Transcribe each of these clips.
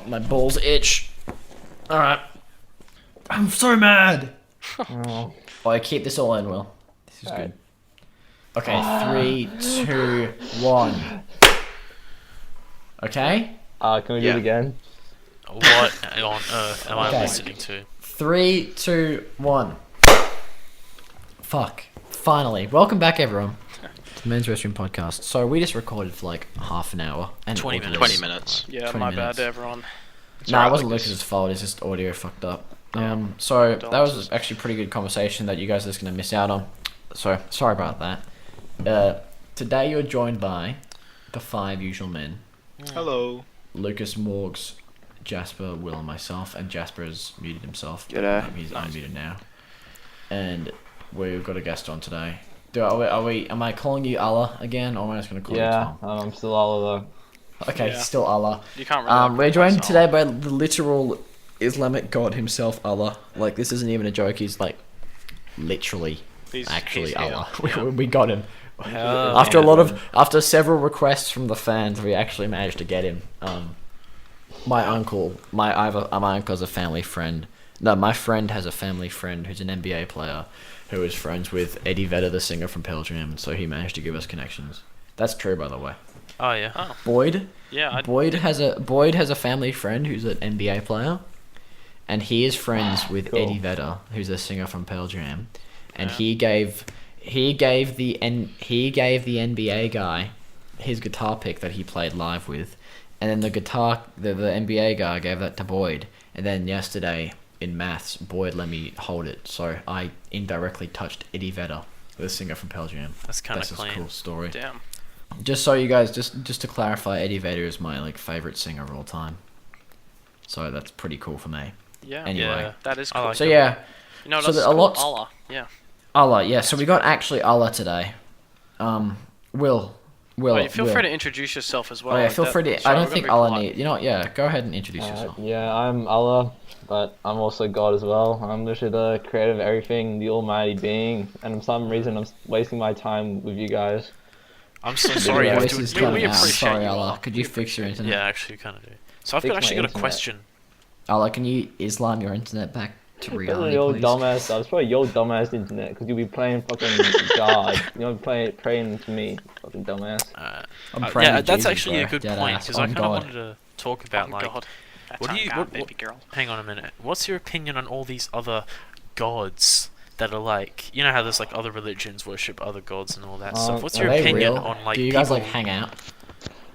Oh, my balls itch. Alright. I'm so mad. Oh, I keep this all in, Will. This is alright. good. Okay, 3, 2, 1. Okay? Can we do it again? What on earth am I Okay. listening to? 3, 2, 1. Fuck. Finally. Welcome back, everyone, to the Men's Restroom podcast. So we just recorded for like half an hour. And 20 audio- minutes. 20 minutes. Yeah, 20 my minutes. bad, everyone. No, alright, it wasn't like Lucas's fault. It's just audio fucked up. Yeah. So that was actually a pretty good conversation that you guys are just gonna miss out on. So sorry about that. Today you're joined by the 5 usual men: Hello. Lucas, Morgs, Jasper, Will, and myself. And Jasper has muted himself. G'day. He's unmuted now. And we've got a guest on today. Am I calling you Allah again, or am I just gonna call you Yeah, Tom? I'm still all of Okay, Yeah. still Allah. You can't really. We're joined today by the literal Islamic god himself, Allah. Like, this isn't even a joke. He's like literally, actually he's here. Allah. Yeah. We got him. Oh, After several requests from the fans, we actually managed to get him. My uncle has a family friend. No, my friend has a family friend who's an NBA player, who is friends with Eddie Vedder, the singer from Pearl Jam. So he managed to give us connections. That's true, by the way. Oh yeah. Oh, Boyd. yeah. Boyd has a family friend who's an NBA player, and he is friends with Cool. Eddie Vedder, who's a singer from Pearl Jam, and Yeah. he gave the NBA guy his guitar pick that he played live with, and then the NBA guy gave that to Boyd, and then yesterday in maths, Boyd let me hold it, so I indirectly touched Eddie Vedder, the singer from Pearl Jam. That's kind of That's a clean. cool story. Damn. Just so you guys, just to clarify, Eddie Vedder is my favorite singer of all time. So that's pretty cool for me. Yeah. Anyway. Yeah. That is I cool. like So it. yeah, You know, so that's a cool. lot- Allah. Yeah. Allah. Yeah, so we got actually Allah today. Will. Wait, feel Will. free to introduce yourself as well. Oh yeah, like feel that. free to. Sorry, I don't we're think gonna be Allah polite. need. You know what? Yeah, go ahead and introduce yourself. Yeah, I'm Allah, but I'm also God as well. I'm literally the creator of everything, the almighty being, and for some reason I'm wasting my time with you guys. I'm so Your sorry. Yeah, I voice have to is we cutting out. appreciate Sorry, you, Allah. Allah. Could you fix your internet? Yeah, actually, kind of do. So I've Fix actually my got a internet. question. Allah, can you Islam your internet back to Probably reality, your please? dumbass. That's probably your dumbass internet, because you'll be playing fucking God. You know, praying to me, fucking dumbass. I'm praying Yeah, to that's Jesus, actually a bro. good Dead point ass. because I On kind of God. wanted to talk about Oh, like. God. That's What do on you- God, what- baby girl. Hang on a minute. What's your opinion on all these other gods that are like, you know how there's like other religions worship other gods and all that stuff? What's Are your they opinion real? on like? Do you guys people... like hang out?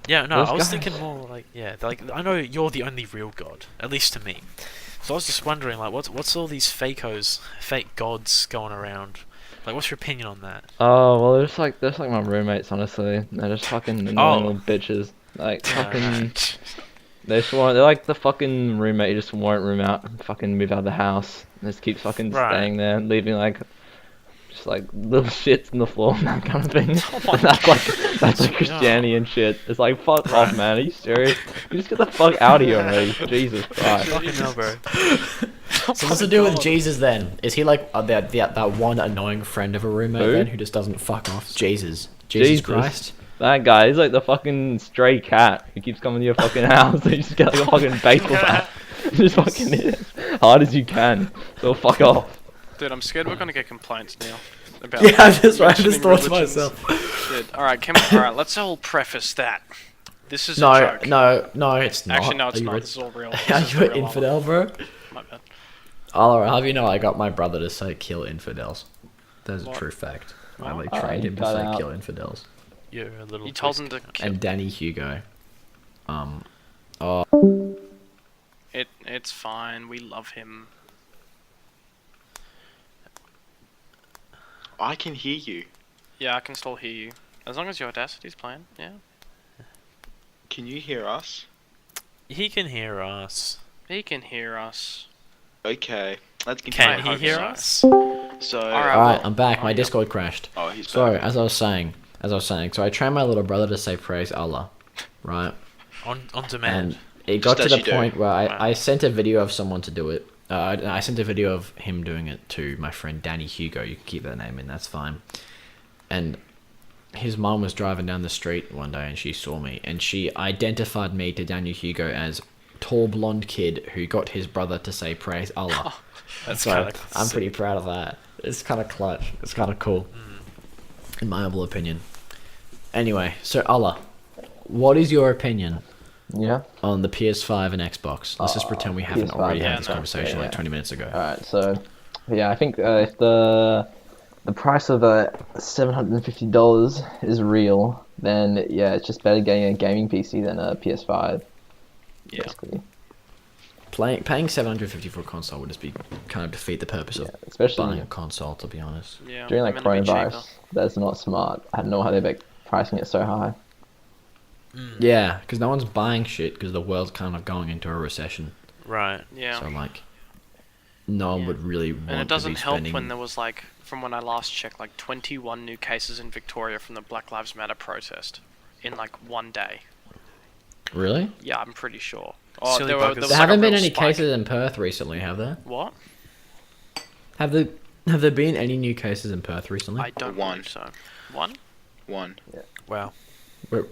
Yeah, no, Those I was guys- thinking more like, yeah, like I know you're the only real god, at least to me. So I was just wondering, like, what's all these fake gods going around? Like, what's your opinion on that? Oh well, they're just like my roommates. Honestly, they're just fucking annoying Oh. little bitches. Like fucking, Right. they're like the fucking roommate who just won't room out, and fucking move out of the house. And just keeps fucking Right. staying there, leaving like just like little shits on the floor and that kind of thing. my And that's like Christianity and shit. It's like fuck off, Right. man. Are you serious? You just get the fuck out of here already. Jesus Christ. Fucking hell, bro. So what's to do with Jesus then? Is he like that one annoying friend of a roommate Who? then who just doesn't fuck off? Jesus Christ. That guy, he's like the fucking stray cat who keeps coming to your fucking house. You just get like a fucking baseball bat. Just fucking hit it as hard as you can. So fuck off. Dude, I'm scared we're gonna get complaints now. About Yeah, I just mentioning thought to religions. myself. Dude, alright, let's all preface that. This is a joke. No, it's not. Actually, no, it's Are you not. re- This is all real. Are This is you an real, infidel, bro? Allah. My bad. I'll have you know, I got my brother to say kill infidels. That's a What? true fact. I What? like trained him to cut say out. kill infidels. You're a little. You told him twist. to kill. And Danny Hugo. It's fine. We love him. I can hear you. Yeah, I can still hear you. As long as your Audacity's playing, yeah. Can you hear us? He can hear us. He can hear us. Okay, let's continue. Can he hope hear so. us? So, Alright. Alright, I'm back. My yeah. Discord crashed. oh, he's So, back. as I was saying, so I trained my little brother to say praise Allah, right? On demand. And it got Just to as the you do. point where Right. I sent a video of someone to do it. I sent a video of him doing it to my friend Danny Hugo. You can keep that name in, that's fine. And his mom was driving down the street one day and she saw me and she identified me to Daniel Hugo as tall blonde kid who got his brother to say praise Allah. That's So kind of. I'm pretty proud of that. It's kind of clutch. It's kind of cool, in my humble opinion. Anyway, so Allah, what is your opinion Yeah. on the PS5 and Xbox? Let's just pretend we haven't PS5, already yeah, had this no, conversation yeah. like 20 minutes ago. Alright, so yeah, I think if the price of $750 is real, then yeah, it's just better getting a gaming PC than a PS5. Yeah. Basically. Paying 750 for a console would just be kind of defeat the purpose of Especially buying a console, to be honest. Yeah. during like meant to be cheaper. coronavirus, that's not smart. I don't know how they're pricing it so high. Yeah, because no one's buying shit because the world's kind of going into a recession. Right. Yeah. So like, no one Yeah. would really want And it to doesn't be help spending. when there was like, from when I last checked, like 21 new cases in Victoria from the Black Lives Matter protest in like one day. Really? Yeah, I'm pretty sure. Silly there buggers. was There like a haven't been real any spike. cases in Perth recently, have there? What? Have there been any new cases in Perth recently? I don't One. believe so. One? One. Wow.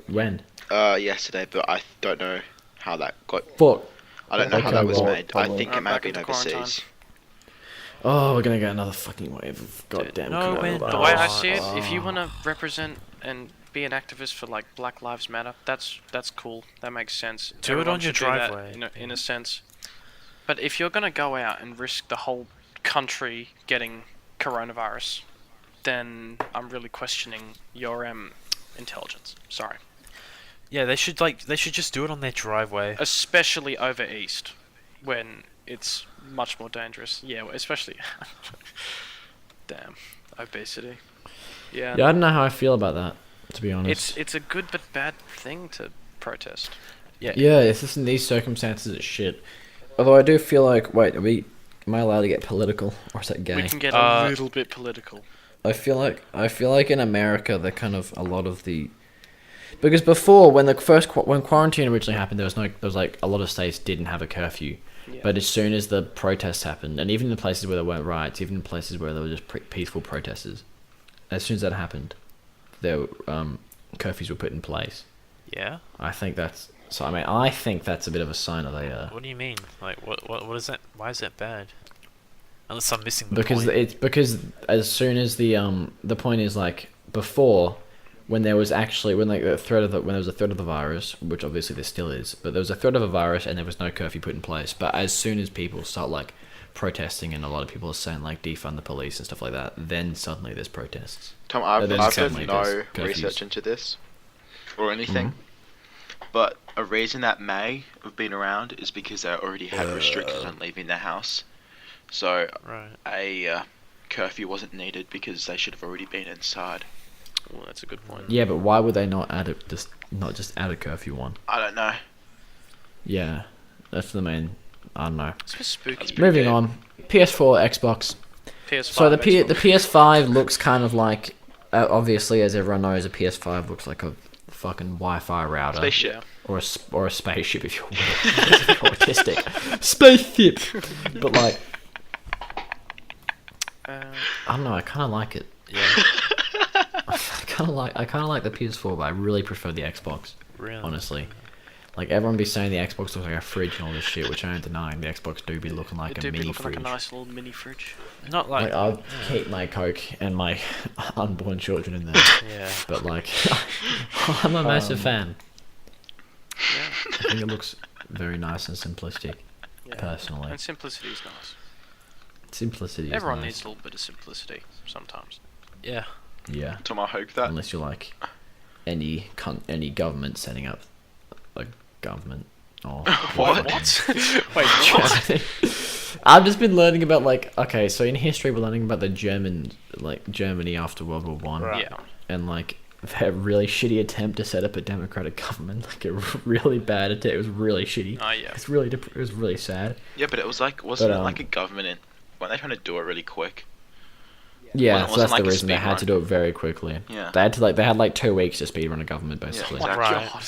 When? Yesterday, but I don't know how that got. Fuck. I don't know how Okay, that was well, made. I probably. think it might have Back been into quarantine. overseas. Oh, we're gonna get another fucking wave of goddamn no, we're coronavirus. The way I Oh, see it, if you want to represent and be an activist for like Black Lives Matter, that's cool. That makes sense. Do it Everyone on your should do that driveway. in a sense. But if you're gonna go out and risk the whole country getting coronavirus, then I'm really questioning your intelligence. Sorry, Yeah, they should just do it on their driveway. especially over east, when it's much more dangerous. Yeah, especially. Damn, obesity. Yeah. Yeah, I don't know how I feel about that, to be honest. It's a good but bad thing to protest. Yeah. Yeah, it's just in these circumstances, it's shit. Although I do feel like, wait, am I allowed to get political, or is that gay? We can get Uh, a little bit political. I feel like in America, they're kind of a lot of the, because before when when quarantine originally happened, there was like a lot of states didn't have a curfew, Yeah. but as soon as the protests happened, and even in the places where there weren't riots, even in places where there were just peaceful protesters, as soon as that happened, there curfews were put in place. Yeah. I think that's so. I mean, I think that's a bit of a sign of a. What do you mean? Like, what is that? Why is that bad? Unless I'm missing the Because point. it's because as soon as the point is like before, when there was actually when like the threat of when there was a threat of the virus, which obviously there still is, but there was a threat of a virus and there was no curfew put in place. But as soon as people start like protesting and a lot of people are saying like defund the police and stuff like that, then suddenly there's protests. Tom, But I've then done suddenly no there's curfews. research into this or anything, but a reason that may have been around is because they already had restrictions on leaving their house. So Right. a curfew wasn't needed because they should have already been inside. Well, that's a good point. Yeah, but why would they not add it? Not just add a curfew one? I don't know. Yeah, that's the main. I don't know. It's a bit spooky. That's pretty Moving good. on. PS4, Xbox. PS5. So the Xbox. PS5 looks kind of like, obviously, as everyone knows, a PS5 looks like a fucking Wi-Fi router Spaceship. or a spaceship if you're autistic. Spaceship. But like, I don't know. I kind of like it. Yeah. I kind of like the PS4, but I really prefer the Xbox. Really. Honestly. Like everyone be saying the Xbox looks like a fridge and all this shit, which I ain't denying. The Xbox do be looking like It a do be mini looking fridge. like a nice little mini fridge. Not like. Like I'll keep my Coke and my unborn children in there. Yeah. But like, I'm a massive fan. Yeah. I think it looks very nice and simplistic. Yeah. Personally, And simplicity is nice. simplicity. Everyone is needs nice. a little bit of simplicity sometimes. Yeah. Yeah, Tom, I hope that. unless you're like any government setting up a government or What? Wait, what? I've just been learning about okay, so in history we're learning about the Germany after World War One, Right. Yeah. and like their really shitty attempt to set up a democratic government, like a really bad attempt. It was really shitty. Oh yeah. It was really sad. Yeah, but it was like, wasn't But, it like a government in? Weren't they trying to do it really quick? Yeah, Wasn't so that's like the a reason they speed had to run. do it very quickly. Yeah. They had 2 weeks to speedrun a government basically. Yeah. My Right. God.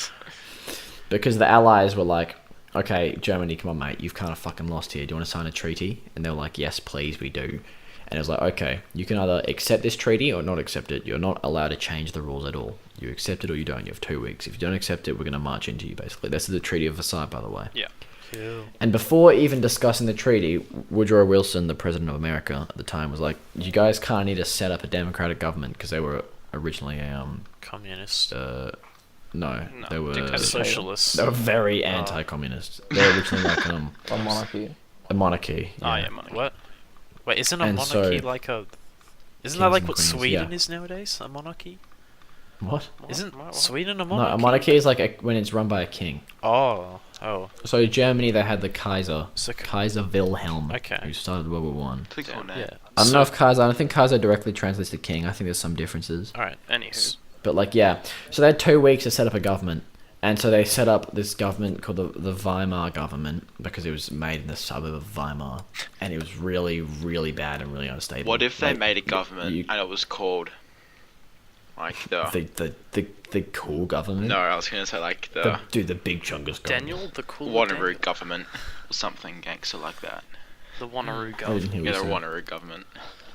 Because the Allies were like, okay, Germany, come on, mate, you've kind of fucking lost here. Do you want to sign a treaty? And they were like, yes, please, we do. And it was like, okay, you can either accept this treaty or not accept it. You're not allowed to change the rules at all. You accept it or you don't. You have 2 weeks. If you don't accept it, we're going to march into you, basically. This is the Treaty of Versailles, by the way. Yeah. Cool. And before even discussing the treaty, Woodrow Wilson, the president of America at the time, was like, "You guys kind of need to set up a democratic government," because they were originally a Communist. no, No, they were dictatorship. Socialist. they were very anti-communist. They were originally like A monarchy. a monarchy. Oh yeah, monarchy. What? Wait, isn't a And monarchy so- like a... Isn't Kings that like and what queens, Sweden yeah. is nowadays? A monarchy? What? Isn't What? Sweden a No, monarchy? a monarchy is like when it's run by a king. Oh. So Germany, they had the Kaiser, So, Kaiser Wilhelm, Okay. who started World War One. Pretty cool name. yeah. I don't know if Kaiser. I don't think Kaiser directly translates to king. I think there's some differences. Alright. Anywho, But like, yeah. So they had 2 weeks to set up a government, and so they set up this government called the Weimar government because it was made in the suburb of Weimar, and it was really, really bad and really unstable. What if they Like, made a government you- and it was called like the cool government? No, I was gonna say like the The big chungus government. Daniel, the cool Wanneroo government or something gangster like that. the Wanneroo I Gov. didn't hear Yeah, what the you said. Wanneroo government.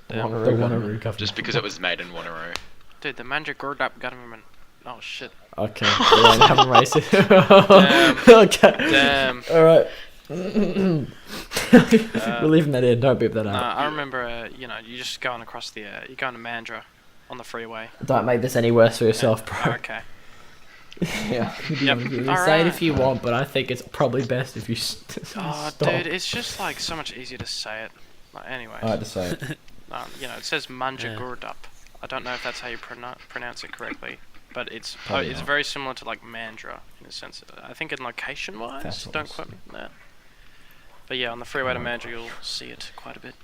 The Wanneroo government. Just because it was made in Wanneroo. Dude, the Mandragorda government. Oh shit. Okay. Yeah, I'm racist. Damn. Okay. Damn. All right. We're leaving that in. Don't beep that out. I remember, you just going across the, you're going to Mandra on the freeway. Don't make this any worse for yourself, bro. Okay. Yeah. Yep. Say it Alright. if you want, but I think it's probably best if you Oh, stop. dude, it's just like so much easier to say it. Like, anyways, I had to say it. it says Mandragorda. I don't know if that's how you pronounce it correctly, but it's Probably it's not. very similar to like Mandra in a sense. I think in location wise, That's don't awesome. quote me on that. But yeah, on the freeway to Alright. Mandra, you'll see it quite a bit,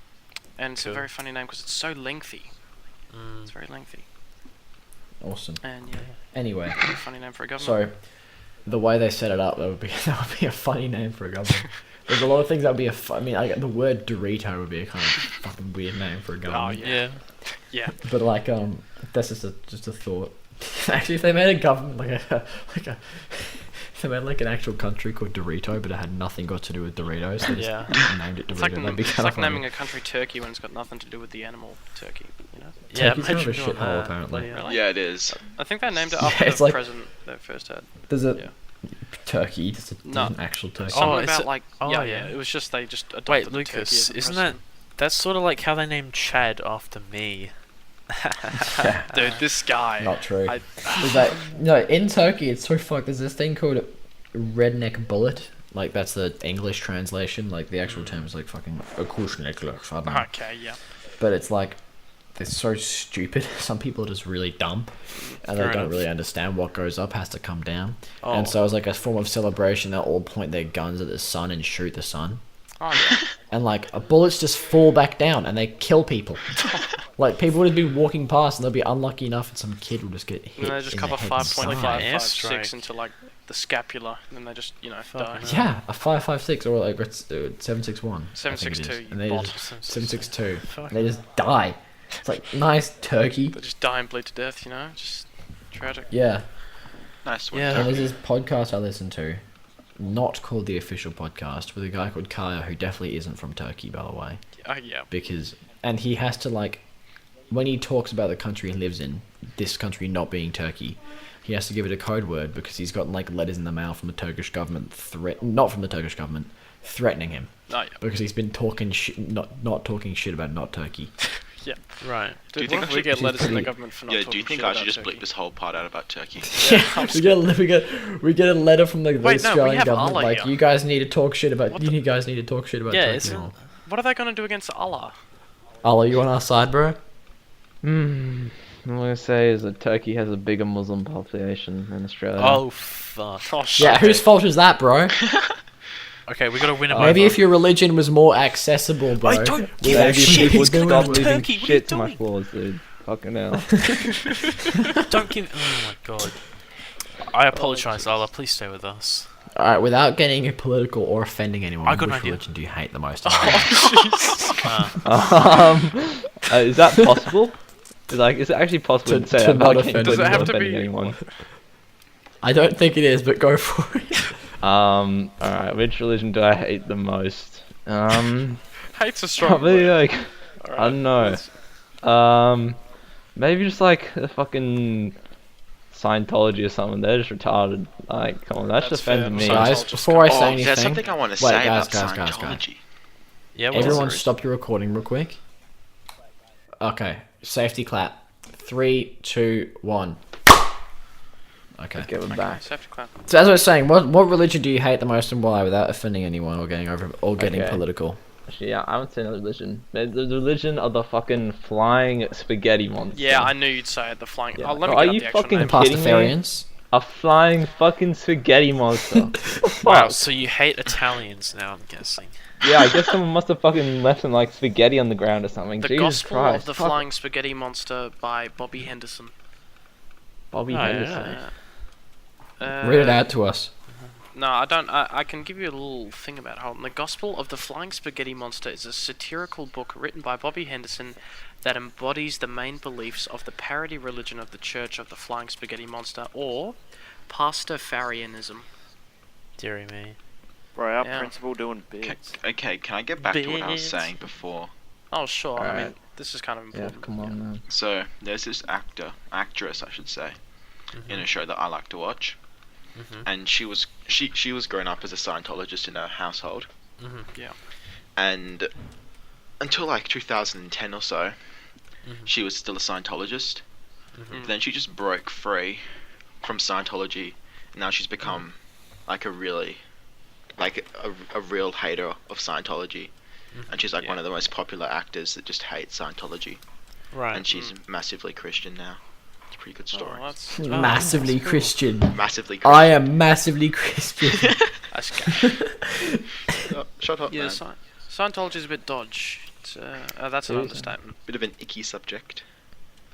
and it's a Cool. very funny name because it's so lengthy. Mm. It's very lengthy, Awesome. and yeah, Anyway, very funny name for a government. so the way they set it up, that would be a funny name for a government. There's a lot of things that would be I mean, the word Dorito would be a kind of fucking weird name for a government. yeah. Yeah. Yeah. But like, that's just a thought. Actually, if they made a government if they made like an actual country called Dorito, but it had nothing got to do with Doritos, they just Yeah. named it Dorito. It's like, That'd be it's kinda like funny. naming a country Turkey when it's got nothing to do with the animal turkey. You know. Yeah, Turkey's kind of a imagine doing shithole, that. apparently. Bloody hell. Really? Yeah, it is. I think they named it Yeah, after it's the like- president they first had. There's a Yeah. turkey. There's No. an actual turkey. Oh, Something is about it- like oh, yeah, yeah. It was just they just adopted Wait, the turkey Lucas, as the isn't that... president. That's sort of like how they named Chad after me. Dude, this guy. Not true. I, Is that no in Turkey? It's so fucked. There's this thing called redneck bullet. Like that's the English translation. Like the actual term is like fucking akushnikler. I don't know. okay, yeah. But it's like they're so stupid. Some people are just really dumb, and Fair they don't enough. really understand what goes up has to come down. Oh. And so as like a form of celebration, they'll all point their guns at the sun and shoot the sun. Oh yeah. And like bullets just fall back down and they kill people. Like people would have been walking past and they'll be unlucky enough and some kid will just get hit. And they just in cover the head and 5.5, die. Like an 5.6 airstrike. into like the scapula, and then they just die. Fucking hell. Yeah, a 5.56 or like it's 7.61. 7.62, And they bot. just 7.62. Fuck. They just die. It's like nice turkey. They just die and bleed to death. Just tragic. Yeah. Nice one. Yeah. And there's this podcast I listen to, not called the official podcast, with a guy called Kaya who definitely isn't from Turkey, by the way. Oh yeah. And he has to like, when he talks about the country he lives in, this country not being Turkey, he has to give it a code word because he's gotten like letters in the mail from the Turkish government not from the Turkish government, threatening him Oh yeah. because he's been talking not talking shit about not Turkey. Yeah. Right. Do you Dude, think what if I we should- get letters from the pretty- government for not Yeah, talking do you think shit I about should just Turkey? bleep this whole part out about Turkey? we get a letter from the Wait, no, we Australian have government Allah like here. you guys need to talk shit about What you guys need to talk shit about Yeah, Turkey. isn't... What are they gonna do against Allah? Allah, you on our side, bro? All I'm gonna say is that Turkey has a bigger Muslim population than Australia. Oh, fuck. Oh shit. Yeah, whose fault is that, bro? Okay, we gotta win him Maybe over. if your religion was more accessible, bro. I don't we give would a actually- shit. People He's would going stop to leaving Turkey, what are shit you to my doing? floors, dude. Fucking hell. Don't give... Oh my god. I apologise, Allah. Please stay with us. Alright, without getting political or offending anyone, I got an which idea. religion do you hate the most? Is that possible? Is it actually possible To- to say to that not without offend Does it have to offending be- anyone? I don't think it is, but go for it. Alright, which religion do I hate the most? Hate's a strong Probably word. like, Alright, I don't know. let's- Maybe just like the fucking Scientology or something. They're just retarded. Like, come on, that's That's offended fair. me. Guys, Scientology. before I say Oh, anything, there's something I want to wait, say guys, about guys. Scientology. Yeah, Everyone, stop your recording real quick. Okay, safety clap. 3, 2, 1. Okay. Okay, we're Okay, back. safety clap. So as I was saying, what religion do you hate the most and why, without offending anyone or getting Okay. political? Actually, yeah, I would say another religion. The religion of the fucking flying spaghetti monster. Yeah, I knew you'd say it. The flying. Yeah. Oh, let me Are get up you the actual fucking name. kidding me? Pastafarians? A flying fucking spaghetti monster. What the fuck? Wow, so you hate Italians now, I'm guessing. Yeah, I guess someone must have fucking left some like spaghetti on the ground or something. The Jesus Gospel Christ. of the Fuck. Flying Spaghetti Monster by Bobby Henderson. Bobby Oh, yeah. Henderson. Read it out to us. No, I don't. I can give you a little thing about it. Hold on. The Gospel of the Flying Spaghetti Monster is a satirical book written by Bobby Henderson that embodies the main beliefs of the parody religion of the Church of the Flying Spaghetti Monster, or Pastafarianism. Deary me. Bro, our Yeah. principal doing bits. Okay, can I get back to what I was Bits. saying before? Oh, sure. I mean, Alright. this is kind of Yeah, important. come on, man. So there's this actress, I should say, in a show that I like to watch, and she was grown up as a Scientologist in her household, Yeah. and until like 2010 or so, she was still a Scientologist. Then she just broke free from Scientology, and now she's become like a really a real hater of Scientology, and she's like one of the most popular actors that just hates Scientology, Right. and she's massively Christian now. It's a pretty good story. Oh, that's Massively that's cool. Christian. Massively Christian. I am massively Christian. That's gay. Oh, shut up, Yeah, man. Scientology's a bit dodge. It's, that's an Seriously? understatement. Bit of an icky subject.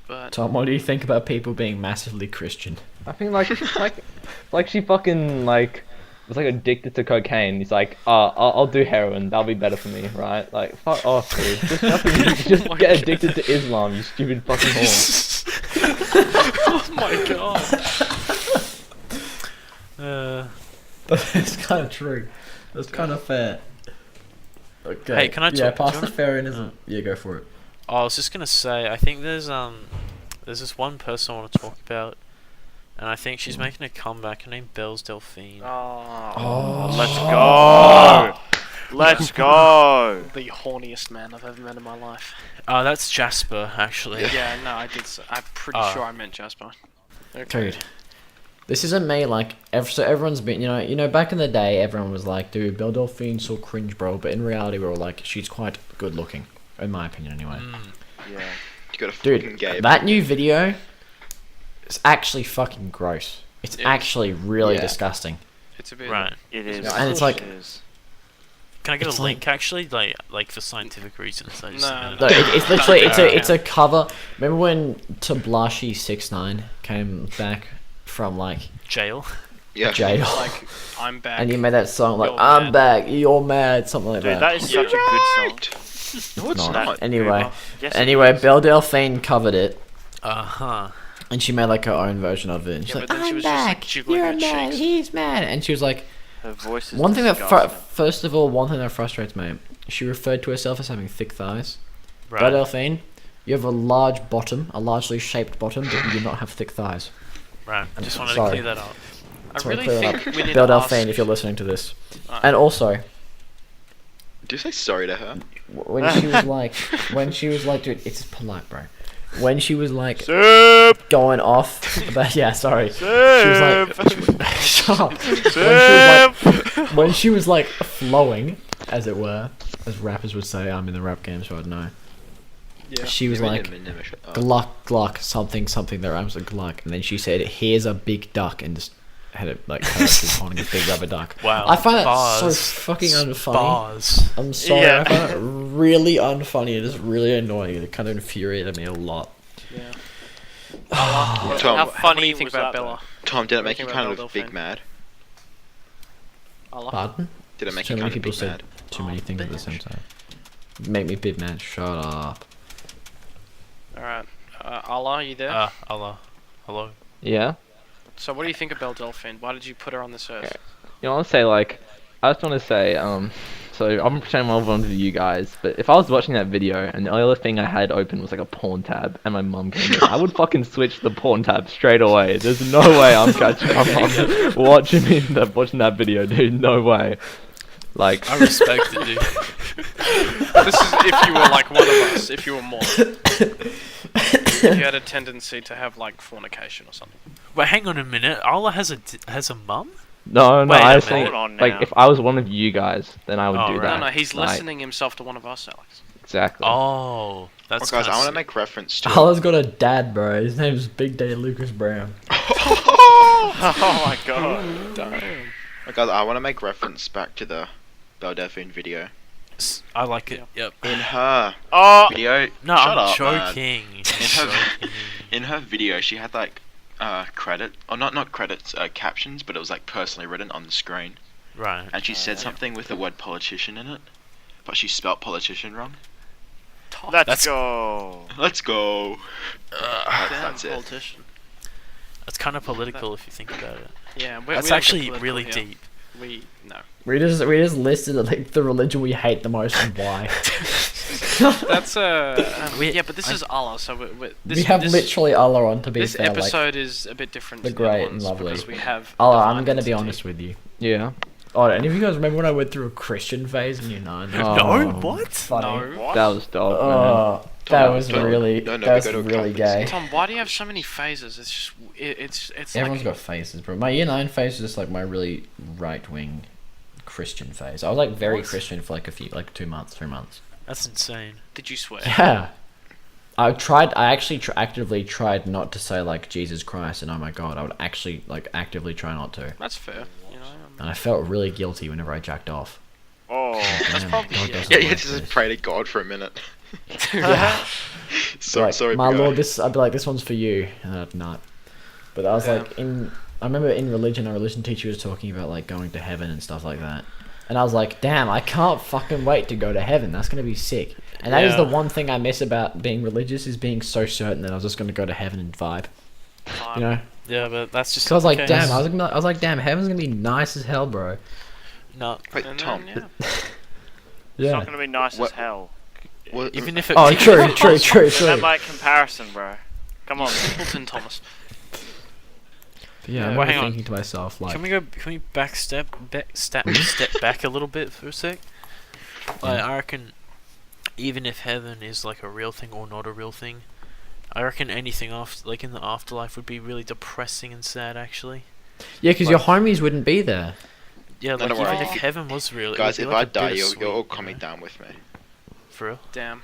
But Tom, what do you think about people being massively Christian? I think like she fucking like was like addicted to cocaine. He's like, I'll do heroin. That'll be better for me, right? Like, fuck off, dude. Just fucking just Oh my get addicted to Islam, you stupid fucking whore. oh my god. That's kind of true. That's kind of fair. Okay. Hey, can I Yeah, talk- do you Pastafarianism. Yeah, go for it. Oh, I was just gonna say, I think there's this one person I want to talk about, and I think she's making a comeback. Her name Belle's Delphine. Oh, Let's go! Let's go! the horniest man I've ever met in my life. Oh, that's Jasper, actually. Yeah, no, I did. I'm pretty Oh. sure I meant Jasper. Okay. Dude. This isn't me, like, so everyone's been, you know, back in the day, everyone was like, dude, Belle Delphine's so cringe, bro, but in reality, we're all like, she's quite good looking, in my opinion, anyway. Yeah. You got a fucking Dude, gay. that new video is actually fucking gross. It's actually really Yeah. disgusting. It's a bit. Right. It is. And it's like- It is. Can I get It's a like- link, actually? Like for scientific reasons. I just No, know No, that. it's literally, Yeah. it's a cover. Remember when Tablashi69 came back from, like, Jail. Yeah. jail? Like, I'm back. And he made that song, like, You're I'm mad. back, you're mad, something like Dude, that. that is such a good song. No, it's Not. not. Anyway, Yes, it anyway, is. Belle Delphine covered it, Uh-huh. and she made like her own version of it. And she's Yeah, like, but then she I'm was just, like, back, jiggling you're her mad, cheeks. he's mad, and she was like, Her voice is one thing that disgusting. first of all, one thing that frustrates me, she referred to herself as having thick thighs. Belle Right. Delphine, you have a large bottom, a largely shaped bottom, but you do not have thick thighs. Right. Just wanted sorry. to clear that up. I So I'll really clear it think we need Belle to ask. Delphine, if you're listening to this, Alright. and also. Do you say sorry to her? When she was like, dude, it's polite, bro. When she was like Sip! going off, but yeah, sorry, she was like, shut up. Sip! When she was like flowing, as it were, as rappers would say. I'm in the rap game, so I'd know. Yeah. She was like, Gluck, Gluck, something, something that rhymes with Gluck, and then she said, "Here's a big duck," and just had it like her she was holding a big rubber duck. Wow. I find that Bars. so fucking unfunny. Bars. I'm sorry, Yeah. I find it really unfunny. It is really annoying. It kind of infuriated me a lot. Yeah. Tom, How funny do you many think was about that, Bella? Tom, did it What make do you you kind think of about big Delphine? mad? Allah. Pardon? Did it make Too you many kind of people big said mad? too many things at the same time. Make me big man. Shut up. Alright. Allah, you there? Allah. Hello. Yeah. So what do you think of Belle Delphine? Why did you put her on this earth? You know, I want to say like, I just want to say so I'm pretending I'm one of you guys, but if I was watching that video and the only thing I had open was like a porn tab and my mum came in, I would fucking switch the porn tab straight away. There's no way I'm catching my mum watching that video, dude. No way. Like, I respect it, dude. This is if you were like one of us, if you were more. If you had a tendency to have like fornication or something. Wait, hang on a minute. Allah has a mum? no, Wait a I was minute. saying, Hold on like, now. if I was one of you guys, then I would Oh, do right. that. No, he's Like, listening himself to one of us, Alex. Exactly. Oh, that's Well, guys, I want to sick. make reference to. Allah's got a dad, bro. His name's Big Daddy Lucas Brown. Oh my god. Well, guys, I want to make reference back to the Belle Delphine video. I like it. Yep. In her Oh, video, No, shut I'm up, man. joking. In her, in her video, she had like credit, or not credits, captions, but it was like personally written on the screen, Right. and she said something with the word politician in it, but she spelt politician wrong. let's That's- go. Let's go. Damn That's it. politician. That's kind of political if you think about it. Yeah, That's we don't get actually political really here. deep. No. We just listed like the religion we hate the most and why. That's We- yeah, but this is Allah, so this, we have this, literally Allah on to be this fair. Like, episode is a bit different. the to the other great and ones lovely. because we have. Allah, divine I'm gonna be entity. honest with you. Yeah. Oh, any of you guys remember when I went through a Christian phase in year 9? Oh, No, what? Funny. No. What? That was dope, man. Oh, that was don't- really, don't that was ever go to a really Catholic gay. Tom, why do you have so many phases? It's just it's Everyone's like got phases, bro. My year 9 phase was just like my really right wing Christian phase. I was like very What? Christian for like 2 months, 3 months. That's insane. did you swear? Yeah. I actually actively tried not to say like Jesus Christ and oh my god. I would actually like actively try not to. That's fair. You know. And I felt really guilty whenever I jacked off. Oh. That's Damn, probably- God doesn't Yeah, you like had to just this. pray to God for a minute. Yeah. Like, Sorry, my big lord, guy. I'd be like, this one's for you, and I'd not. But I was Yeah. like, I remember in religion, our religion teacher was talking about like going to heaven and stuff like that. And I was like, damn, I can't fucking wait to go to heaven. That's gonna be sick. And that is Yeah. the one thing I miss about being religious is being so certain that I was just gonna go to heaven and vibe. You know? Yeah, but that's just. So I was like, okay. damn, I was like, damn, heaven's gonna be nice as hell, bro. No. Wait, And Tom. then, yeah. It's Yeah. not gonna be nice What- as hell. What, Even if it. Oh, even true, if it true, was- true, Is that true. like comparison, bro? Come on. Simpleton Thomas. Yeah, Yeah, I'm well, already hang on. thinking to myself, like, Can we step back a little bit for a sec? Like, I reckon, even if heaven is like a real thing or not a real thing, I reckon anything after, like in the afterlife, would be really depressing and sad. Actually, yeah, because your homies wouldn't be there. yeah, No, like don't even worry. if heaven was real, it guys, would be if like I a die, bittersweet, you're all you coming know? down with me. For real. Damn.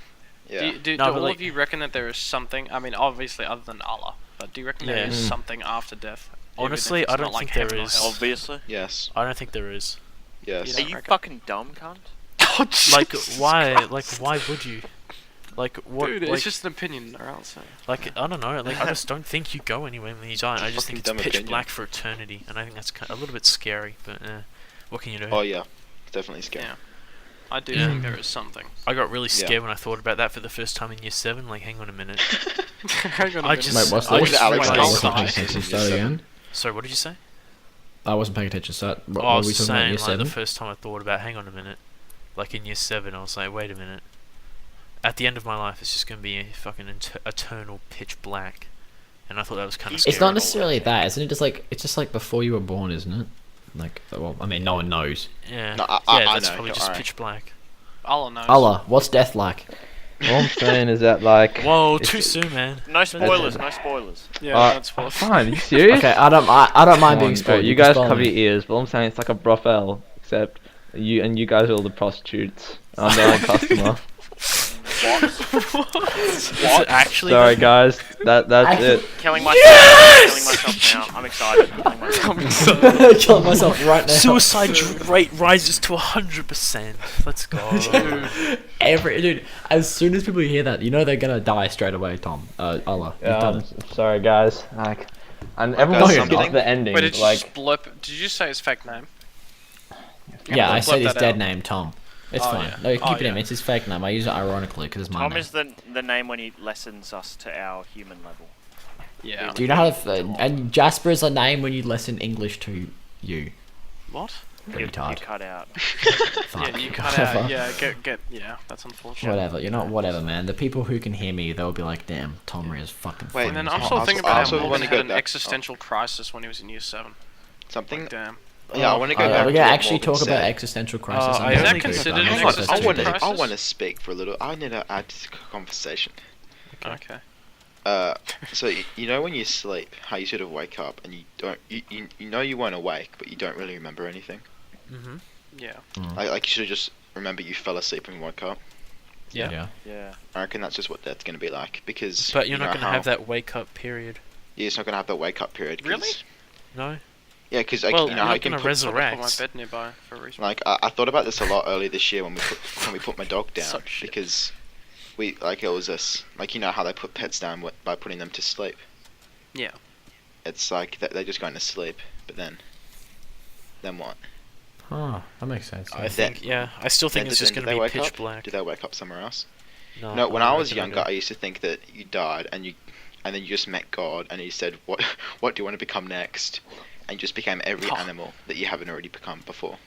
Yeah. Do No, but all like- of you reckon that there is something? I mean, obviously, other than Allah, but do you reckon there Yeah. is Mm. something after death? Even if Honestly, it's I not don't like think there heaven or is. hell? Obviously. Yes. I don't think there is. Yes. You Are don't you reckon? fucking dumb, cunt? Oh, Like, Jesus why? Christ. Like, why would you? Like, what? Dude, like, it's just an opinion, or else. Like, I don't know, like, I just don't think you go anywhere when you die. I just think it's Fucking dumb pitch opinion. black for eternity, and I think that's a little bit scary, but what can you do? Oh yeah. It's definitely scary. Yeah. I do Yeah. think there is something. I got really Yeah. scared when I thought about that for the first time in year 7, like, hang on a minute. Hang on a I minute. just- Wait, what's I that? just Alex realised- I wasn't paying die. attention. Yes, Start sir. again. Sorry, what did you say? I wasn't paying attention. So what Oh, I were was we just talking about? saying, Year like, 7? the first time I thought about, hang on a minute, like, in year 7, I was like, wait a minute. At the end of my life, it's just going to be a fucking eternal pitch black. And I thought that was kind of scary. It's not necessarily that, isn't it? Just like it's just like before you were born, isn't it? Like, well, I mean, no one knows. Yeah, No, I yeah, that's know, probably you're just alright. pitch black. Allah knows. Allah, what's death like? All I'm saying is that, like... Whoa, it's- too soon, man. No spoilers, no spoilers. Yeah, that's Oh, what. fine, are you serious? Okay, I don't mind Come being on, spoiled. bro, you can guys spoil cover me. your ears, but all I'm saying it's like a brothel, except you guys are all the prostitutes. I'm the only customer. Is it actually? Sorry guys, that's it. Killing myself. Killing myself now. I'm excited. Killing myself. Killing myself right now. Suicide rate rises to 100%. Let's go. Dude, as soon as people hear that, you know they're gonna die straight away. Tom, Allah, you've done it. Sorry guys, like, and guys, everyone you're gets not. to the ending, Wait, did you like, just blurp? Did you just say his fake name? Yeah, I blurp said his that dead out. name, Tom. It's Oh, fine. yeah. No, keep Oh, it in. yeah. It's his fake name. I use it ironically because it's my Tom name. is the name when he lessens us to our human level. Yeah. Do you know how to? And Jasper is a name when you lessen English to you. What? Pretty You tired. cut out. Fuck. Yeah, you cut Whatever. out. Yeah, yeah. That's unfortunate. Whatever. You're not whatever, man. The people who can hear me, they'll be like, damn, Tom Rea is fucking Wait, funny. And then as I'm hell." still I thinking also about how wanna Morgan go had an back- existential crisis when he was in year 7. Something. Like, damn. Yeah, I want to go Are back we to gonna what actually Morgan talk about said. existential crisis? I I'm Is that gonna considered go an back. Hang on, existential crisis? I want to speak for a little. I need to add to the conversation. Okay. So you know when you sleep, how you sort of wake up and you don't, you know you weren't awake, but you don't really remember anything. Mm-hmm. Yeah. Like you should just remember you fell asleep and woke up. Yeah. Yeah. I reckon that's just what that's going to be like because. But you're you not know gonna how- have that wake up period. Yeah, it's not going to have that wake up period. 'Cause- Really? No. Yeah, because like, Well, you know you're how not you can gonna put, So I put my resurrect. bed nearby for a reason. like I thought about this a lot earlier this year when we put my dog down Such shit. because we like it was us like you know how they put pets down by putting them to sleep. Yeah. It's like they're just going to sleep, but then what? Huh, that makes sense. I yeah. think. Yeah. I still think Then- it's just then gonna they be wake pitch up? black. Do they wake up somewhere else? No. No, when I I don't was reckon they younger, do. I used to think that you died and then you just met God and he said, what do you want to become next? And you just became every Oh. animal that you haven't already become before.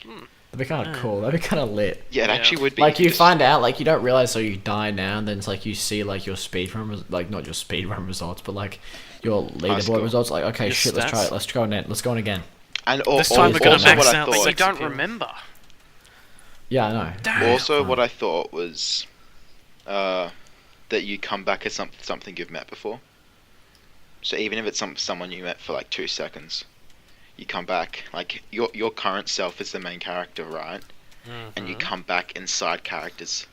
That'd be kind of Yeah. cool. That'd be kind of lit. Yeah, it Yeah. actually would be. Like you just- find out, like you don't realize, so you die now, and then it's like you see like your speedrun, like not your speedrun results, but like your score. leaderboard results. Like okay, Your shit, let's try stats. it. Let's go on it. Let's go on again. And This time we're gonna also max what I out thought, But you Like don't people. remember. Yeah, I know. Damn. Also, what I thought was that you come back as something you've met before. So even if it's someone you met for like 2 seconds, you come back like your current self is the main character, right? And you Mhm. come back inside characters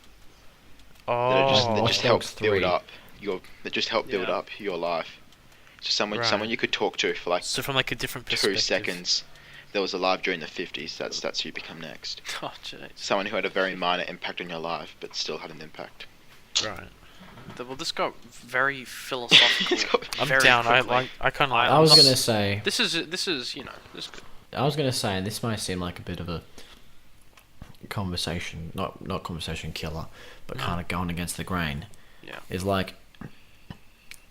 Oh. that Watch just help Dogs build 3. up Yeah. your life. So someone Right. you could talk to for like So from like a different 2 perspective. seconds that was alive during the 50s. That's who you become next. Oh, jeez. Someone who had a very minor impact on your life, but still had an impact. Right. Well, this got very philosophical. I'm very down. quickly. I kind of like. I was not- gonna say, This is you know this. Is good. I was gonna say, and this might seem like a bit of a conversation, not conversation killer, but kind of going against the grain. Yeah. Is like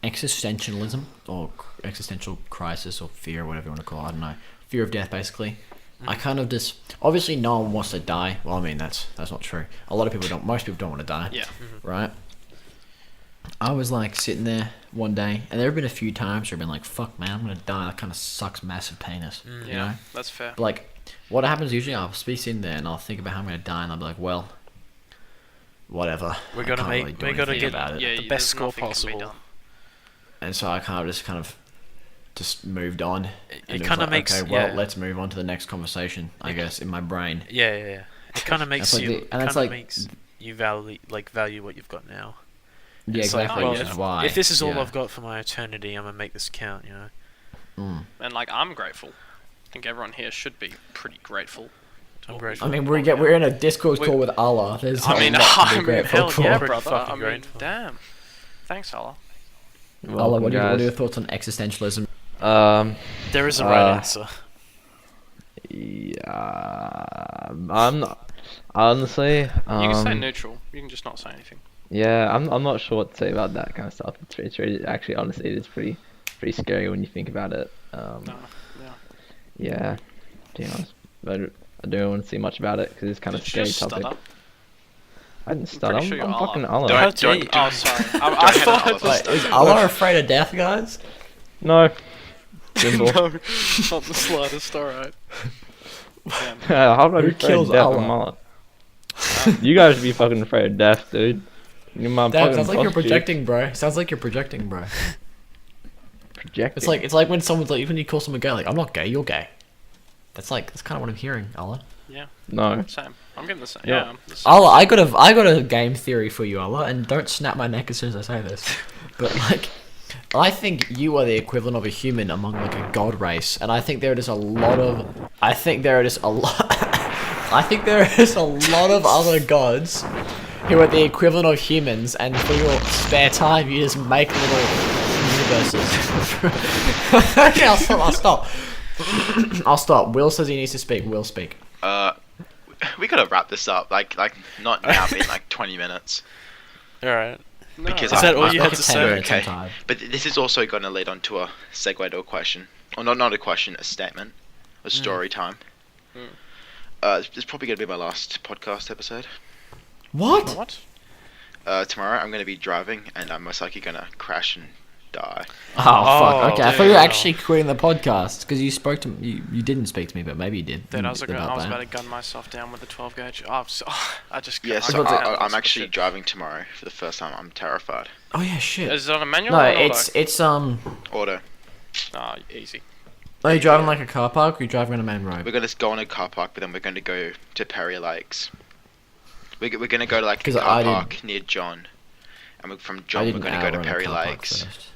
existentialism or existential crisis or fear, whatever you want to call it. I don't know. Fear of death, basically. I kind of just obviously no one wants to die. Well, I mean that's not true. A lot of people don't. Most people don't want to die. Yeah. Right. I was like sitting there one day, and there have been a few times where I've been like, "Fuck, man, I'm gonna die." That kind of sucks, massive penis. You Yeah. know. That's fair. But like, what happens usually? I'll be sitting there and I'll think about how I'm gonna die, and I'll be like, "Well, whatever." We I gotta can't make- really do we gotta anything get- about it. Yeah. the there's best score nothing can be possible. done. And so I kind of just moved on. It And was kinda like, makes- okay, well, yeah. let's move on to the next conversation. I guess in my brain. Yeah. It kind of makes like you. the- and it's Kind like- of makes you value what you've got now. Yeah, It's like, exactly. well, which is why. If this is all yeah. I've got for my eternity, I'm gonna make this count. You know. Mm. And like I'm grateful. I think everyone here should be pretty grateful. I'm Well, grateful. I mean, we're in a Discord call with Allah. There's I mean, a lot to be I mean, grateful hell for. yeah, Pretty brother. fucking I mean, grateful. damn. Thanks, Allah. Allah, what are Welcome, your guys. thoughts on existentialism? There is a right Uh, answer. Yeah, I'm not. Honestly, You can say um, neutral. You can just not say anything. yeah, I'm not sure what to say about that kind of stuff. It's really, actually, honestly, it is pretty scary when you think about it. No. Yeah. Yeah, to be honest, but I don't want to see much about it because it's kind of Did you scary just topic. stutter? I didn't stutter. pretty sure I'm you're fucking Allah. Allah. Don't- Oh, sorry. I don't thought have it Allah. was. Wait, is Allah afraid of death, guys? No. Symbol. No, not the slightest. All right. Damn. How would I Who be afraid kills of death? Allah? I'm Allah. You guys should be fucking afraid of death, dude. You're my Damn, fucking sounds like you're prostitute. projecting, bro. Sounds like you're projecting, bro. Projecting. It's like when someone's like, when you call someone gay, like, I'm not gay, you're gay. That's kind of what I'm hearing, Allah. No. Same. I'm getting the same. Yeah. Yeah. I'm the same. Allah, I got a game theory for you, Allah, and don't snap my neck as soon as I say this. But like, I think you are the equivalent of a human among like a god race, and I think there is a lot of, I think there is a lot of other gods who are the equivalent of humans, and for your spare time you just make little universes. Okay, I'll stop. I'll stop. Will says he needs to speak. Will speak. We gotta wrap this up. Like not now, but in like 20 minutes. All right. No, Because Is that all I- you Like had to 10 say? minutes Okay. sometime. But this is also gonna lead on to a segue to a question, or not a question, a statement, a story time. Mm. This is probably gonna be my last podcast episode. What? What? Tomorrow I'm gonna be driving, and I'm most likely gonna crash and die. Oh, fuck. Okay, I thought you were dude. actually quitting the podcast because you spoke to me. You didn't speak to me, but maybe you did. Dude, I was about that. to gun myself down with the 12 gauge. Oh, I just. Yeah, I so can't handle I'm this actually shit. driving tomorrow for the first time. I'm terrified. Oh yeah, shit. Is it on a manual? No, or an it's Auto. Oh, easy. Are you driving like a car park or are you driving on a main road? We're gonna go on a car park, but then we're gonna go to Perry Lakes. We're gonna go to like a 'Cause car I did- park near John, and from I John did we're an gonna hour go to on a Perry car park Lakes, first.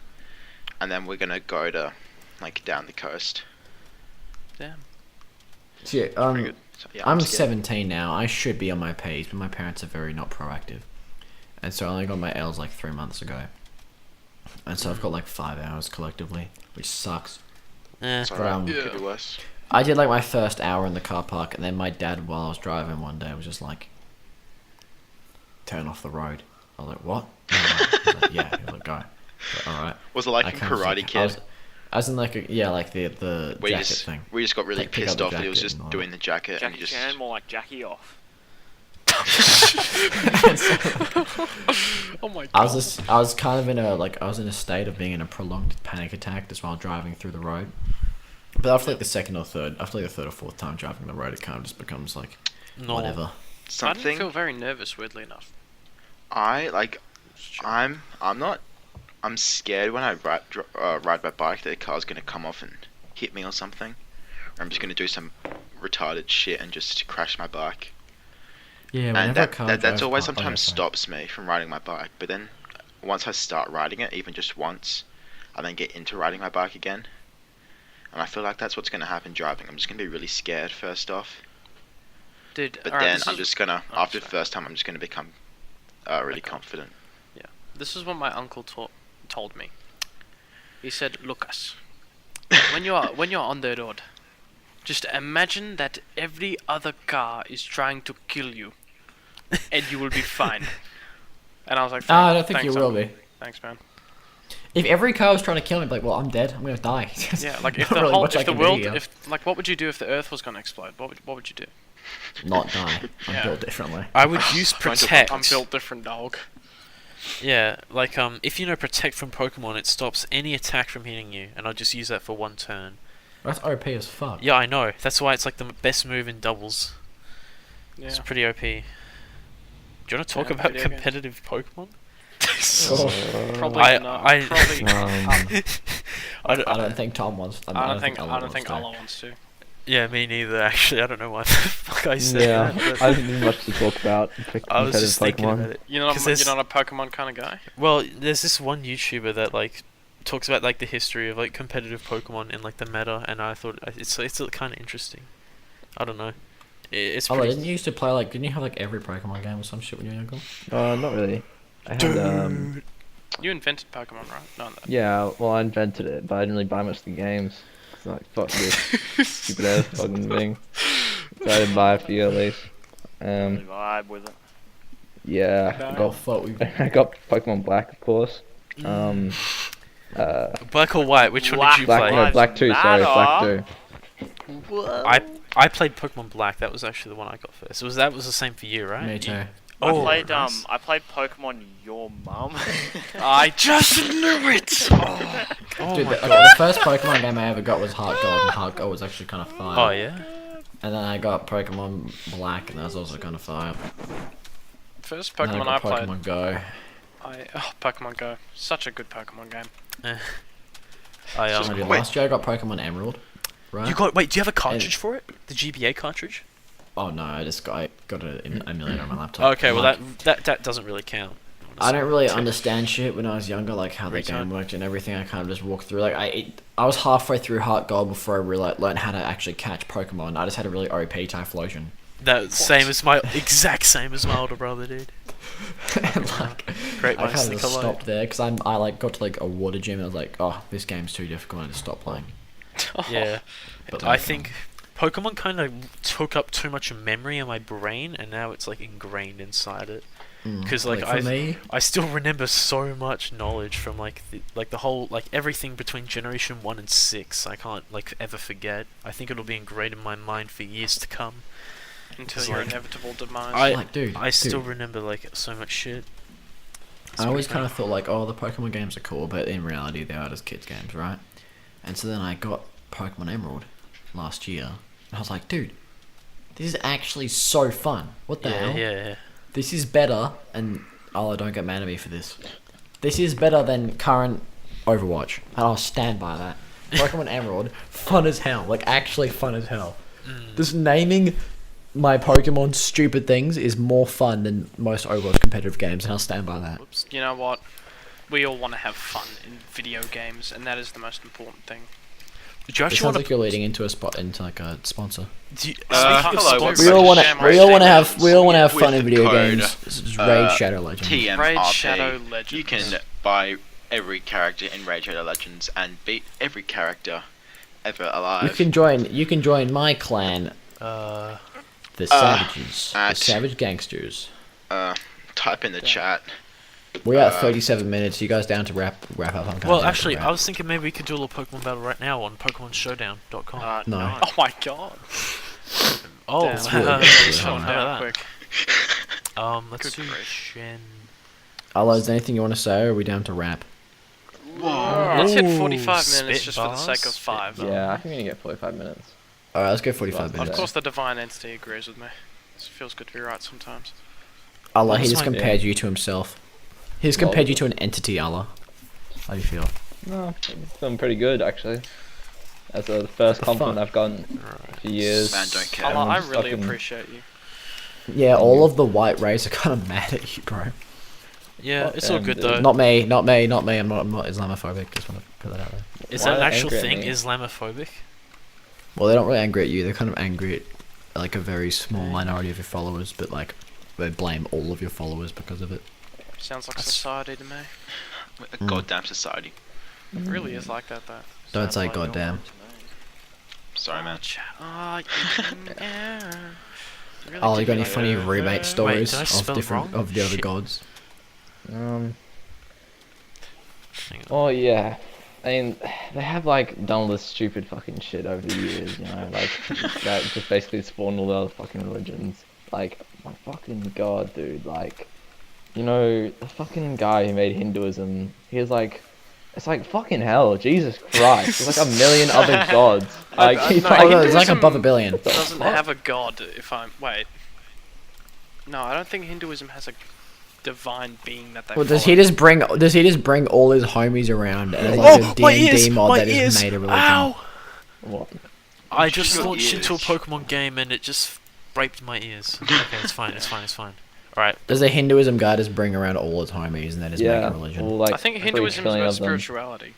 and then we're gonna go to like down the coast. Damn. So, yeah, Pretty good. So, yeah, I'm scared. 17 now. I should be on my P's, but my parents are very not proactive. And so I only got my L's like 3 months ago. And so I've got like 5 hours collectively, which sucks. Eh. It's alright. Yeah. Could be worse. I did like my first hour in the car park, and then my dad, while I was driving one day, was just like, turn off the road. I was like, what? No, no. He was like, yeah. He was like, go. Alright. Was it like I in kinda Karate think- Kid? I was in like like the where you jacket just, thing. where you just got really Like, pick pissed up off the that he was jacket just and all doing the jacket, and Jackie you just Chan, more like Jackie off. Oh my god. I was kind of in a state of being in a prolonged panic attack just while driving through the road. But after like the third or fourth time driving the road, it kind of just becomes like No. whatever. I something. didn't feel very nervous, weirdly enough. I'm scared when I ride my bike that a car's gonna come off and hit me or something. Or I'm just gonna do some retarded shit and just crash my bike. Yeah, And whenever a car that's drives always past- sometimes sorry. stops me from riding my bike. But then once I start riding it, even just once, I then get into riding my bike again. And I feel like that's what's gonna happen driving. I'm just gonna be really scared first off. Dude, But alright, then this I'm is- just gonna, oh, after the sorry. first time, I'm just gonna become really Okay. confident. This is what my uncle told me. He said, Lucas, when you're on the road, just imagine that every other car is trying to kill you, and you will be fine. And I was like, I don't think thanks, you will Uncle. be. Thanks, man. If every car was trying to kill me, I'd be like, well, I'm dead. I'm gonna die. Yeah, like if Not the really whole, much I if the can do world, here. what would you do if the Earth was gonna explode? What would you do? Not die. I'm Yeah. built differently. I would use Trying to- protect. I'm built different, dog. Yeah, like if you know protect from Pokemon, it stops any attack from hitting you, and I'll just use that for one turn. That's OP as fuck. Yeah, I know. That's why it's like the best move in doubles. Yeah. It's pretty OP. Do you want to talk Yeah, about video games. competitive Pokemon? Probably I- not. I- Probably. I don't, I don't think Tom wants. I don't think Allah wants to. Allah wants to. Yeah, me neither. Actually, I don't know why the fuck I said Yeah, that. but I didn't have much to talk about. I was just thinking Pokemon. about it. You're not 'Cause there's- a Pokemon kind of guy. Well, there's this one YouTuber that like talks about like the history of like competitive Pokemon and like the meta, and I thought it's kind of interesting. I don't know. It's Oh, pretty. didn't you used to play like? Didn't you have like every Pokemon game or some shit when you were younger? Not really. I had You invented Pokemon, right? No, no. yeah, well I invented it, but I didn't really buy much of the games. It's like fuck this stupid ass fucking thing. So I didn't buy a few at least. Really vibe with it. Yeah, I Oh got fuck. I got Pokemon Black of course. Black or white? Which one did you Black play? no, Black 2, sorry, Black Matter. 2. I played Pokemon Black. That was actually the one I got first. That was the same for you, right? Me too. Oh, I played nice. I played Pokemon Your Mum. I just knew it. Oh Dude, my the, god. the first Pokemon game I ever got was Heart Gold, and Heart Gold was actually kind of fire. Oh yeah. And then I got Pokemon Black, and that was also kind of fire. First And then Pokemon I got played. Pokemon Go. Pokemon Go. Such a good Pokemon game. I It's just- I did Wait. last year I got Pokemon Emerald. Right? You got wait? Do you have a cartridge for it? The GBA cartridge? Oh no, I got an emulator on my laptop. Okay, well Like, that doesn't really count. I don't really understand shit when I was younger, like how the Retard. game worked and everything. I kind of just walked through. Like I was halfway through Heart Gold before I really learned how to actually catch Pokemon. I just had a really OP Typhlosion. That same as my exact same as my older brother, dude. And, like, Great I minds kind of think just alike. stopped there because I like got to like a water gym and I was like, oh, this game's too difficult. I just stopped playing. Yeah, But I then- think Pokemon kind of took up too much memory in my brain, and now it's like ingrained inside it. Because like for me, I still remember so much knowledge from like the whole like everything between Generation 1 and 6. I can't like ever forget. I think it'll be ingrained in my mind for years to come. Until It's your like- inevitable demise. like, dude, I still dude. remember like so much shit. I always kind of thought like, oh, the Pokemon games are cool, but in reality, they are just kids' games, right? And so then I got Pokemon Emerald last year, and I was like, dude, this is actually so fun. What the hell? Yeah. This is better, and Allah, don't get mad at me for this. This is better than current Overwatch, and I'll stand by that. Pokemon Emerald, fun as hell, like actually fun as hell. Just naming my Pokemon stupid things is more fun than most Overwatch competitive games, and I'll stand by that. Whoops. You know what? We all want to have fun in video games, and that is the most important thing. Did you It actually sounds want like you're leading into like a sponsor. to? hello, Sponsor- We all want Damn to. right. We all want to have. We all want to have With fun in video code, games. This is Raid Shadow Legends. TMRP. Shadow Legends. You can buy every character in Raid Shadow Legends and beat every character ever alive. You can join my clan, the Savages, the at- Savage Gangsters. Type in the chat. We're at 37 minutes. You guys down to wrap up? I'm kinda Well, down to actually, wrap. I was thinking maybe we could do a little Pokemon battle right now on PokemonShowdown.com. No. Oh my god. Oh, Damn. It's really let's good. how How about that? quick. Let's Good do grief. Shen. Allah, is there anything you want to say, or are we down to wrap? Let's hit Ooh, 45 spit minutes just for the sake of bars, 5. spit Yeah, I think we're gonna get 45 minutes. Alright, let's go 45 Of Of minutes. course, the divine entity agrees with me. It feels good to be right sometimes. Allah, he That's just fine. compared you to himself. He's Well- compared you to an entity, Allah. How do you feel? No, it's feeling pretty good actually. That's the first For compliment fun. I've gotten for years. Man, don't care. Allah, I Everyone's really fucking- appreciate you. Yeah, all of the white race are kind of mad at you, bro. Yeah, What it's all and, good uh, though. Not me. I'm not Islamophobic. Just want to put that out there. Is Why that an are they actual angry at thing? me? Islamophobic? Well, they're not really angry at you. They're kind of angry at like a very small minority of your followers, but like they blame all of your followers because of it. Sounds like That's- society to me. A goddamn society. It really is like that, though. Don't Sounds say like your goddamn. one to me. Sorry, man. Oh, you got any like funny rebate stories did I of spell it different wrong? of the other Shit. gods? Hang on. Oh yeah. I mean, they have like done all this stupid fucking shit over the years, you know, like that just basically spawned all the other fucking religions. Like, my fucking god, dude, like, you know, the fucking guy who made Hinduism, he was like, it's like fucking hell, Jesus Christ, there's like a million other gods. Like, he's no, like, Oh no, it's like Hinduism above a billion. doesn't fuck? have a god, if I'm... Wait. No, I don't think Hinduism has a divine being that they Well, does follow. he just bring all his homies around as like a my D&D ears! mod My that ears! is made a religion? Ow! what? I just Your launched into a ears. Pokemon game and it just raped my ears. Okay, it's fine. Alright. Does the Hinduism guy just bring around all his homies and then just make Yeah, a religion? well, like, I think for each Hinduism is million about of them. spirituality.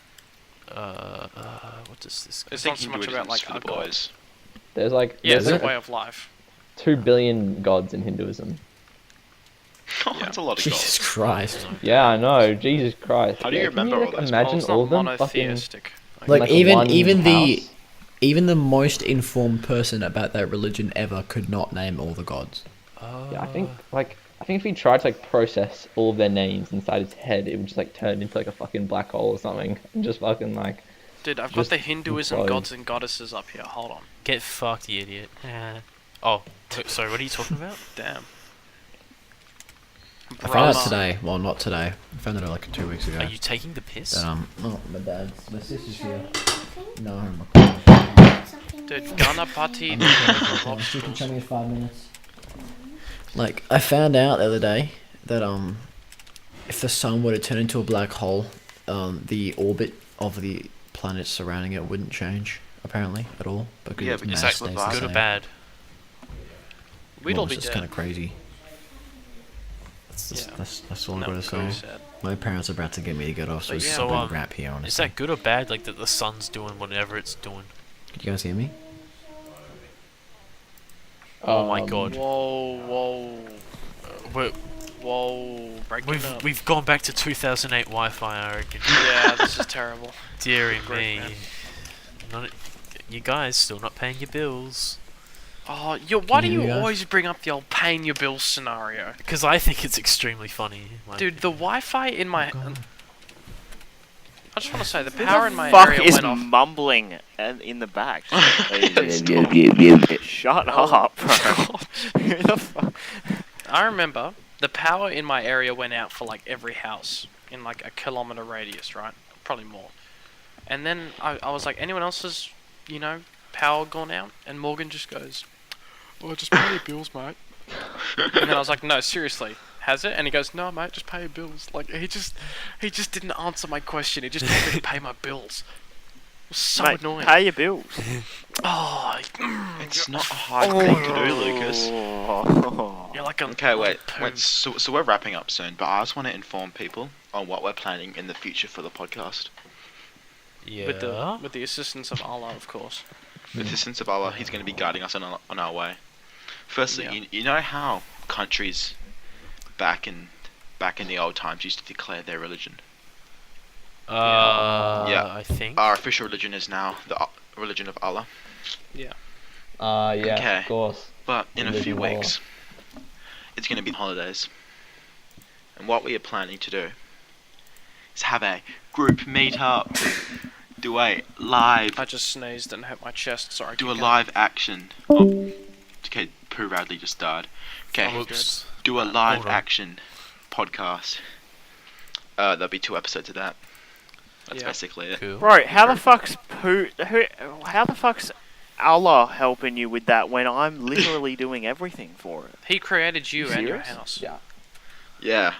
What does this? It's I not think so much about, Hinduism's like, for the a god. boys. There's like, Yeah, there's it's a like way of life. 2 billion gods in Hinduism. Oh, that's a lot of Jesus goals. Christ! Yeah, I know, Jesus Christ. How do you Yeah, can remember all like, those? imagine Well, it's all not of them fucking... monotheistic. Like like even one the house. even the most informed person about that religion ever could not name all the gods. Yeah, I think if he tried to like process all of their names inside his head, it would just like turn into like a fucking black hole or something, and just fucking like. Dude, I've got Just the Hinduism implode. gods and goddesses up here. Hold on. Get fucked, you idiot. Oh, sorry. What are you talking about? Damn. I found out Brahma. today. Well, not today. I found it like 2 weeks ago. Are you taking the piss? That oh, my sister's here. No, Dude, Ganapati. She can tell me in 5 minutes. Like, I found out the other day that if the sun were to turn into a black hole, the orbit of the planets surrounding it wouldn't change apparently at all because Yeah, its but mass is that stays good the Good or same. bad? We'd Well, all be it's dead. kind of crazy. Yeah. That's all I No, gotta cool, say. sad. My parents are about to get me to get off, so But it's yeah. just So, a big wrap here. Honestly, Is that good or bad? Like that the sun's doing whatever it's doing. Can you guys hear me? Oh my god. Whoa, We're, whoa. Break it up. we've gone back to 2008 Wi-Fi. I reckon. Yeah, this is terrible. Deary Great, me. man. Not, you guys still not paying your bills. Oh, why do you you hear me, guys? always bring up the old paying your bills scenario? Because I think it's extremely funny. Dude, the Wi-Fi in my... God. I just want to say, the Who power the in my fuck area is went off. mumbling in the back? Shut Oh. up, bro. Who the fuck? I remember the power in my area went out for like every house in like a kilometer radius, right? Probably more. And then I was like, anyone else's, power gone out? And Morgan just goes, "Oh, just pay your bills, mate." And then I was like, "No, seriously, has it?" And he goes, "No, mate, just pay your bills." Like he just didn't answer my question. He just told me to pay my bills. It was so Mate, annoying. pay your bills. Oh, It's not a hard thing to do, Lucas. you're like a Okay, wait. poon. So we're wrapping up soon, but I just want to inform people on what we're planning in the future for the podcast. Yeah. With the assistance of Allah, of course. With the assistance of Allah, He's going to be guiding us on our way. Firstly, Yeah. you know how countries back in the old times used to declare their religion. Yeah. I think. Our official religion is now the religion of Allah. Yeah, Okay. of course. But in a Religion few of Allah. weeks, it's going to be holidays. And what we are planning to do is have a group meet up, do a live, I just sneezed and hit my chest. Sorry. do keep a going. live action. Oh, okay, Pooh Radley just died. Okay, Whoops. do a live Hold on. action podcast. There'll be 2 episodes of that. That's Yeah. basically it. Cool. Bro, how the fuck's how the fuck's Allah helping you with that when I'm literally doing everything for it? He created you and your serious? house. Yeah. Yeah.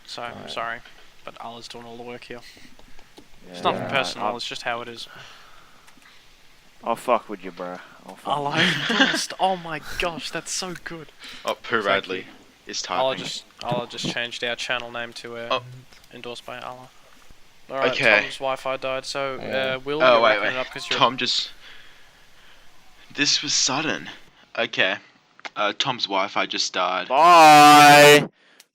So I'm Alright. sorry, but Allah's doing all the work here. It's Yeah, nothing personal. I'll, It's just how it is. I'll fuck with you, bro. I'll fuck Allah is blessed. Oh my gosh, that's so good. Oh, Pooh Thank Radley you. is Allah typing. just changed our channel name to Oh. endorsed by Allah. Alright, Okay. Tom's Wi-Fi died, so Yeah. Will, Oh, you're wait, wrapping wait. it up because you're... Tom just... This was sudden. Okay. Tom's Wi-Fi just died. Bye.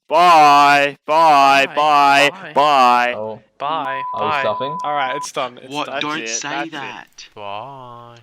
Bye. Bye. Bye. Bye. Bye. Oh, Bye. I was Bye. stuffing. Alright, it's done. It's What? done. Don't it, say that's it. that. Bye.